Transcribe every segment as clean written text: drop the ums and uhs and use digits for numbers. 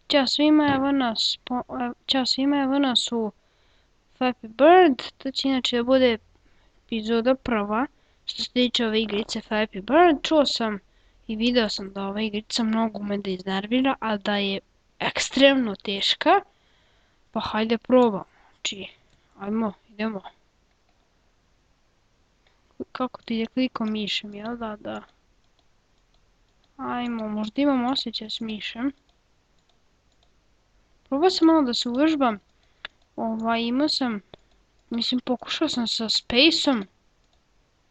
Ćao svima, Ćao svima, evo nas u Flappy Bird. To će inače da bude epizoda prva što se tiče ove igrice Flappy Bird. Čuo sam i video sam da ova igrica mnogo me da iznervira, a da je ekstremno teška. Pa hajde probam. Znači, ajmo, idemo. Kako ti je klikom mišem, jel da? Da. Ajmo, možda imam osjećaj s mišem. Probao sam malo da se uvežbam. Imao sam, pokušao sam sa Spaceom,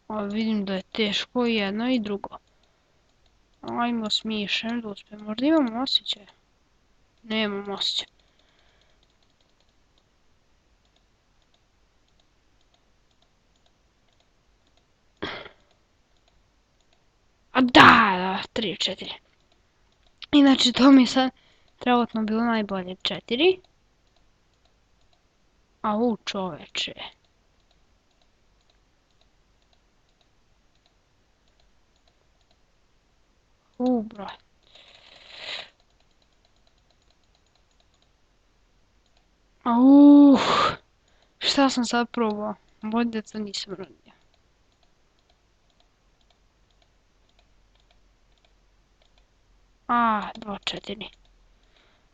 ali vidim da je teško i jedno i drugo. Ajmo s mišem da uspijem. Možda imam osjećaj. Nemam osjećaj. A da, 3, 4. Inače, to mi je sad trenutno bilo najbolje 4. Au, čoveče. Brat. Au, šta sam sad probao? Bolje da to nisam radio. A, 2,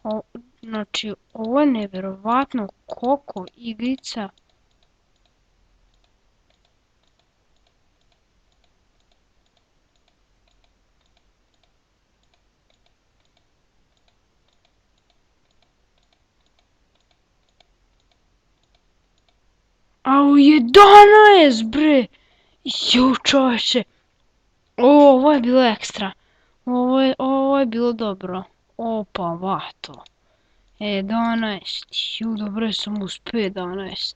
4. Znači, ovo je nevjerovatno koliko igrica. Au, 11 bre! Ju čoveče! Ovo je bilo ekstra. Ovo je bilo dobro. Opa, vato. 11. Ju, dobro sam uspio 11.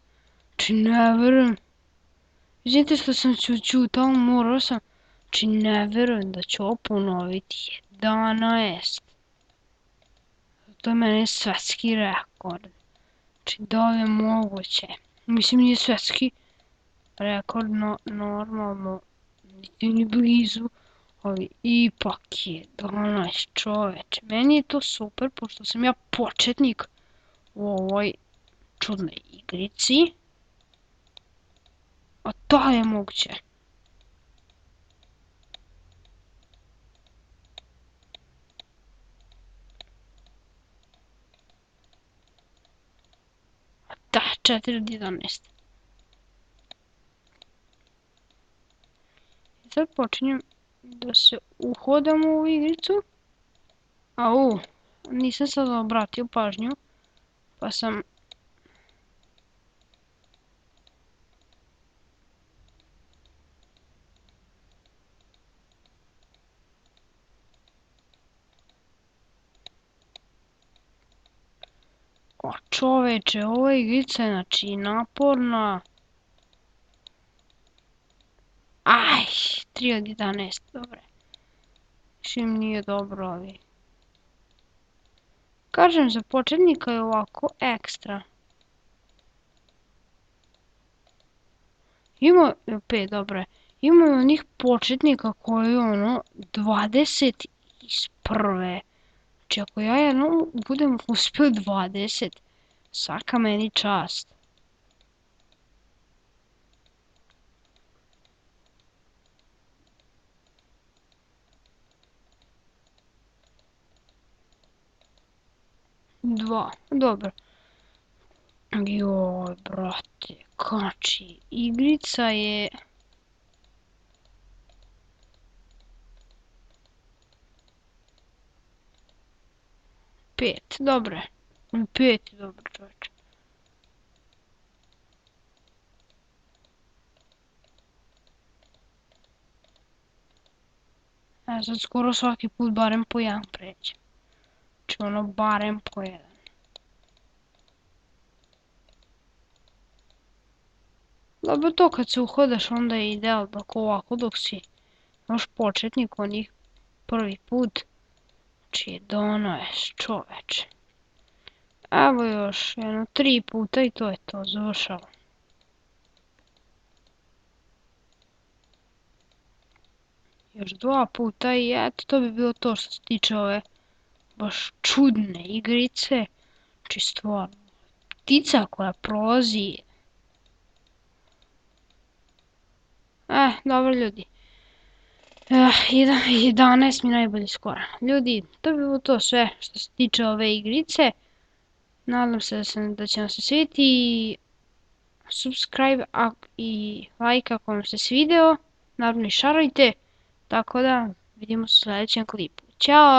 Znači, ne verujem. Izvinite što sam čutao, morao sam. Znači, ne verujem da ću ovo ponoviti. 11. To je meni svetski rekord. Znači, da li je moguće? Mislim, nije svetski rekord, normalno, niti ni blizu, ali ipak je 12 čoveče. Meni je to super, pošto sam ja početnik u ovoj čudnoj igrici. A da je moguće. Da, 4 od 11. I sad počinjem da se uhodam u ovu igricu. Au, nisam sad obratio pažnju, pa sam... O čoveče, ova igrica je znači naporna. Aj, 3 od 11, dobre. Šim nije dobro, ali... Kažem, za početnika je ovako ekstra. Ima, 5, dobre. Ima onih početnika koji ono, 20 iz prve. Znači ako ja jednom budem uspio 20, svaka meni čast. Dva, dobro. Joj, brate, kači, igrica je... 5, dobro. 5 je dobro, čovječe. Sad skoro svaki put barem po jedan pređem. Znači ono barem po jedan. Dobro to kad se uhodaš onda je ideal dok ovako dok si još početnik onih prvi put. Znači 11 čoveče. Evo još jedno 3 puta i to je to, završalo. Još 2 puta i eto to bi bilo to što se tiče ove baš čudne igrice. Znači stvarno. Ptica koja prolazi. Dobro ljudi. 11 mi najbolji skor. Ljudi, to bi bilo to sve što se tiče ove igrice. Nadam se da će vam se svidjeti. Subscribe i like ako vam se svideo. Naravno i šarajte. Tako da vidimo se u sljedećem klipu. Ćao!